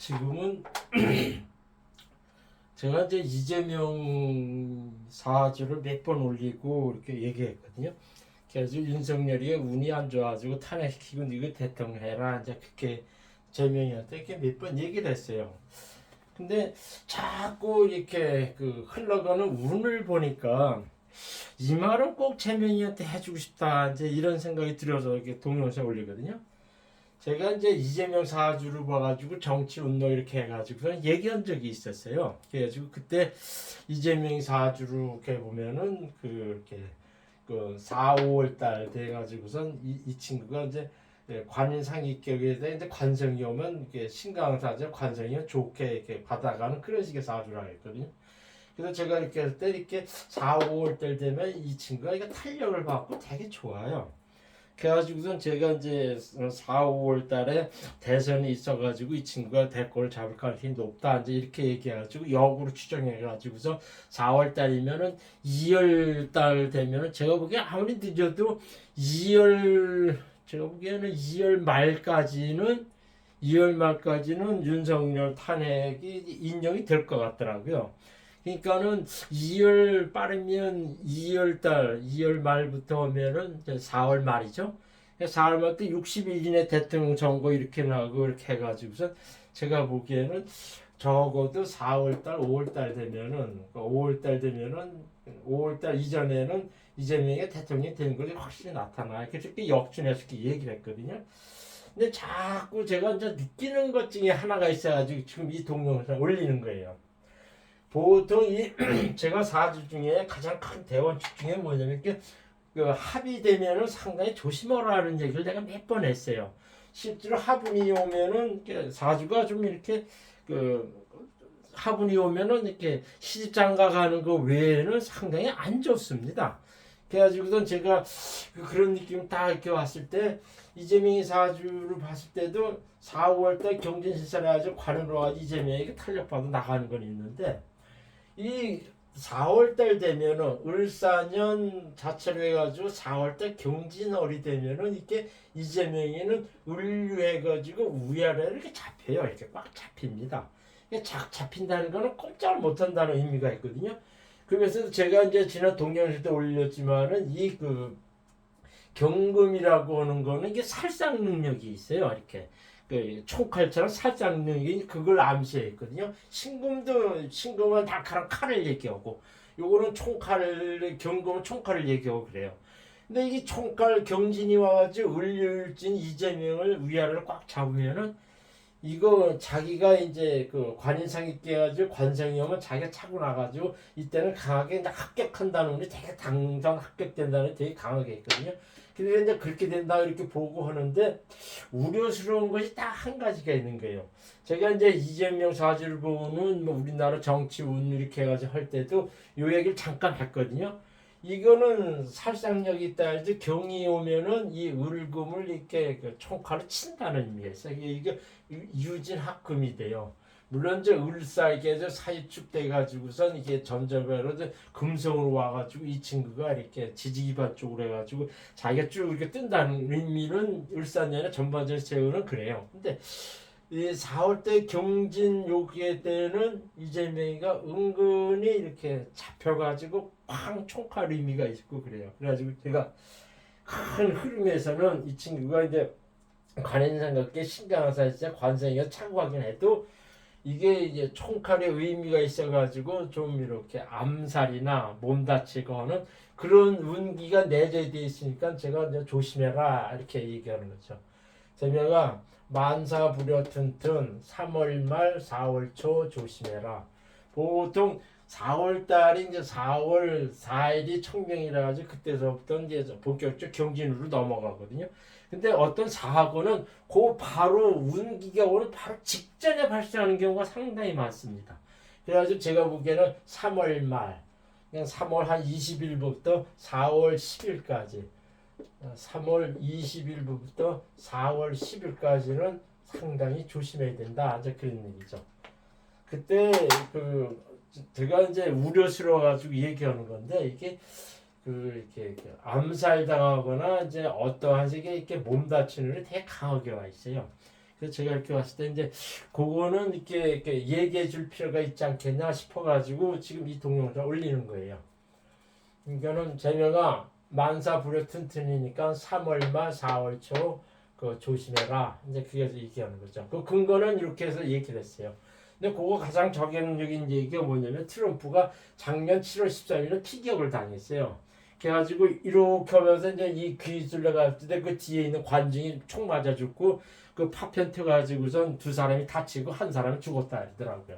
지금은 제가 이제 이재명 사주를 몇 번 올리고 이렇게 얘기했거든요. 그래서 윤석열이 운이 안 좋아가지고 탄핵시키고 이거 대통령 해라 이제 그렇게 재명이한테 이렇게 몇 번 얘기를 했어요. 근데 자꾸 이렇게 흘러가는 운을 보니까 이 말은 꼭 재명이한테 해주고 싶다 이제 이런 생각이 들어서 이렇게 동영상 올리거든요. 제가 이제 이재명 사주를 봐가지고 정치 운동 이렇게 해가지고 얘기한 적이 있었어요. 그래가지고 그때 이재명 사주를 이렇게 보면은 이렇게 4, 5월 달 돼가지고선 이 친구가 이제 관인 상위격에 대해 이제 관성이 오면 이렇게 신강사죠. 관성이 오면 좋게 이렇게 받아가는 그런 식의 사주라 했거든요. 그래서 제가 이렇게 할 때 이렇게 4, 5월 달 되면 이 친구가 이게 탄력을 받고 되게 좋아요. 그래가지고선 제가 이제 4, 5월 달에 대선이 있어가지고 이 친구가 대권을 잡을 가능성이 높다 이제 이렇게 얘기해가지고 역으로 추정해가지고서 4월 달이면은 2월 달 되면은 제가 보기에 아무리 늦어도 2월 제가 보기에는 2월 말까지는 윤석열 탄핵이 인정이 될 것 같더라고요. 그러니까는 2월 빠르면 2월 말부터 오면은 4월 말이죠. 4월 말 때 60일 이내 대통령 선거 이렇게 나고 이렇게 해가지고서 제가 보기에는 적어도 4월 달, 5월 달 되면은 5월 달 이전에는 이재명이 대통령이 되는 것이 확실히 나타나. 그렇게 역준해서 이렇게 얘기를 했거든요. 근데 자꾸 제가 이제 느끼는 것 중에 하나가 있어가지고 지금 이 동영상을 올리는 거예요. 보통 제가 사주 중에 가장 큰 대원칙 중에 뭐냐면 합의되면은 상당히 조심하라는 얘기를 내가 몇 번 했어요. 실제로 화분이 오면은 사주가 좀 이렇게 화분이 오면은 이렇게 시집장가 가는 거 외에는 상당히 안 좋습니다. 그래가지고선 제가 그런 느낌 딱 이렇게 왔을 때 이재명이 사주를 봤을 때도 4, 5월 달 경진실사를 아주 관으로 아주 이재명에게 탄력받아 나가는 건 있는데 이 4월달 되면은 을사년 자체로 해가지고 4월달 경진월이 되면은 이렇게 이재명이는 을유해가지고 위아래로 이렇게 잡혀요. 이렇게 꽉 잡힙니다. 잡힌다는 거는 꼼짝을 못한다는 의미가 있거든요. 그러면서 제가 이제 지난 동영상 때 올렸지만은 경금이라고 하는 거는 이게 살상 능력이 있어요. 이렇게. 총칼처럼 살짝 능력이 그걸 암시했거든요. 신금은 날카로운 칼을 얘기하고 요거는 경금은 총칼을 얘기하고 그래요. 근데 이게 총칼 경진이 와가지고 을일진 이재명을 위아래로 꽉 잡으면은 이거 자기가 이제 관인상이 깨가지고 관성이 오면 자기가 차고 나가지고 이때는 강하게 이제 합격한다는 우리 되게 당장 합격된다는 되게 강하게 했거든요. 근데 이제 그렇게 된다 이렇게 보고 하는데 우려스러운 것이 딱 한 가지가 있는 거예요. 제가 이제 이재명 사주를 보는 뭐 우리나라 정치 운 이렇게 해가지고 할 때도 요 얘기를 잠깐 했거든요. 이거는 살상력이 있다 해서 경이 오면은 이 을금을 이렇게 총칼을 친다는 의미가 있어요. 이게 유진합금이 돼요. 물론 이제 을사에게 사유축 돼가지고선 이게 전자배로 금성으로 와가지고 이 친구가 이렇게 지지기반 쪽으로 해가지고 자기가 쭉 이렇게 뜬다는 의미는 을사년에 전반적인 세우는 그래요. 근데 이 4월때 경진 요기에 때는 이재명이가 은근히 이렇게 잡혀가지고 쾅 총칼 의미가 있고 그래요. 그래가지고 제가 큰 흐름에서는 이 친구가 이제 관인상각계 신강사에 관성이가 차고 가긴 해도 이게 이제 총칼의 의미가 있어가지고 좀 이렇게 암살이나 몸 다치고 하는 그런 운기가 내재되어 있으니까 제가 이제 조심해라 이렇게 얘기하는 거죠. 제가 만사부려 튼튼 3월 말 4월 초 조심해라. 보통 4월 달이 이제 4월 4일이 청명이라 가지고 그때서부터 이제 본격적 경진으로 넘어가거든요. 근데 어떤 사고는 바로 운기가 오는 바로 직전에 발생하는 경우가 상당히 많습니다. 그래가지고 제가 보기에는 3월 말, 그냥 3월 한 20일부터 4월 10일까지 3월 20일부터 4월 10일까지는 상당히 조심해야 된다. 이제 그런 얘기죠. 그때 제가 이제 우려스러워 가지고 얘기하는 건데 이게 이렇게 암살당하거나 이제 어떠한 식의 이렇게 몸 다치는 일이 되게 강하게 와 있어요. 그래서 제가 이렇게 봤을 때 이제 그거는 이렇게 얘기해 줄 필요가 있지 않겠냐 싶어가지고 지금 이 동영상 올리는 거예요. 그러니까는 제명아 만사 불여 튼튼이니까 3월 말 4월 초 그 조심해라. 이제 그게 얘기하는 거죠. 그 근거는 이렇게 해서 얘기를 했어요. 근데 그거 가장 적용적인 얘기가 뭐냐면 트럼프가 작년 7월 13일에 피격을 당했어요. 그래가지고 이렇게 하면서 이제 이 귀 뚫려갔을 때 그 뒤에 있는 관중이 총 맞아 죽고 그 파편 튀어가지고선 두 사람이 다치고 한 사람이 죽었다 하더라고요.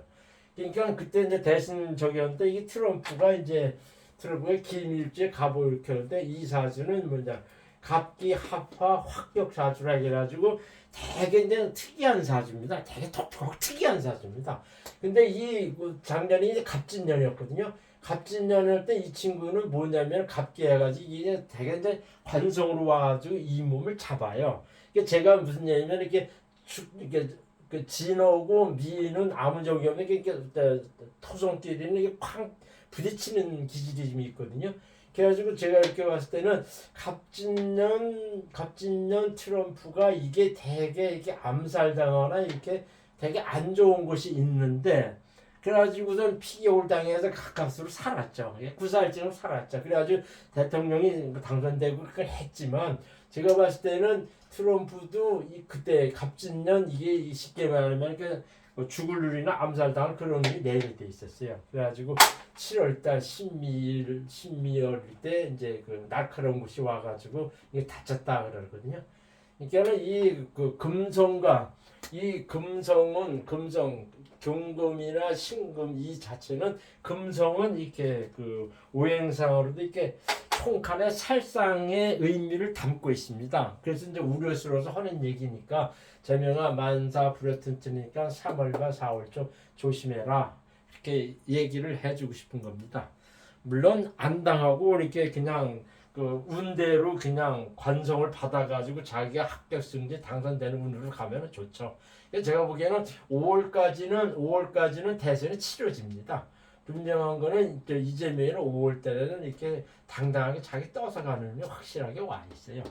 그러니까 그때 이제 대신 저기였는데 이게 트럼프가 기밀주에 갑을 이렇게 하는데 이 사주는 뭐냐 갑기 합화 확격 사주라 해가지고 되게 이제 특이한 사주입니다. 되게 독특하고 특이한 사주입니다. 근데 이 작년이 이제 갑진년이었거든요. 갑진년일 때 이 친구는 뭐냐면 갑기 해가지고 이게 되게 이제 관성으로 와가지고 이 몸을 잡아요. 이게 제가 무슨 얘기냐면 이렇게 그 진하고 미는 아무 적이 없는 이렇게 토성끼리는 이게 쾅 부딪히는 기질이 좀 있거든요. 그래가지고 제가 이렇게 봤을 때는 갑진년 트럼프가 이게 되게 이렇게 암살당하거나 이렇게 되게 안 좋은 것이 있는데 그래가지고선 피격을 당해서 가까스로 살았죠. 구살증으로 살았죠. 그래가지고 대통령이 당선되고 그걸 했지만 제가 봤을 때는 트럼프도 그때 갑진년 이게 쉽게 말하면 죽을 일이나 암살당할 그런 일이 내일돼 있었어요. 그래가지고 7월달 신미월 때 이제 그 날카로운 것이 와가지고 이게 다쳤다 그러거든요. 그러니까는 이 금성과 이 금성은 경금이나 신금 이 자체는 금성은 이렇게 오행상으로도 이렇게 총칼의 살상의 의미를 담고 있습니다. 그래서 이제 우려스러워서 하는 얘기니까 제명아 만사 불여튼튼이니까 3월과 4월 좀 조심해라 이렇게 얘기를 해주고 싶은 겁니다. 물론 안 당하고 이렇게 그냥 운대로 그냥 관성을 받아가지고 자기가 합격승지 당선되는 운으로 가면 좋죠. 제가 보기에는 5월까지는 대선이 치러집니다. 분명한 거는 이재명은 5월 달에는 이렇게 당당하게 자기 떠서 가는 게 확실하게 와 있어요.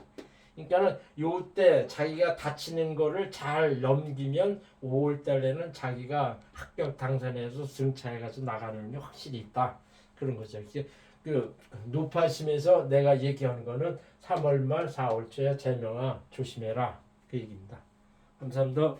그러니까는 요때 자기가 다치는 거를 잘 넘기면 5월 달에는 자기가 합격 당선해서 승차해 가서 나가는 게 확실히 있다. 그런 거죠. 노파심에서 내가 얘기하는 거는 3월 말 4월 초에 제명아 조심해라 그 얘기입니다. 감사합니다.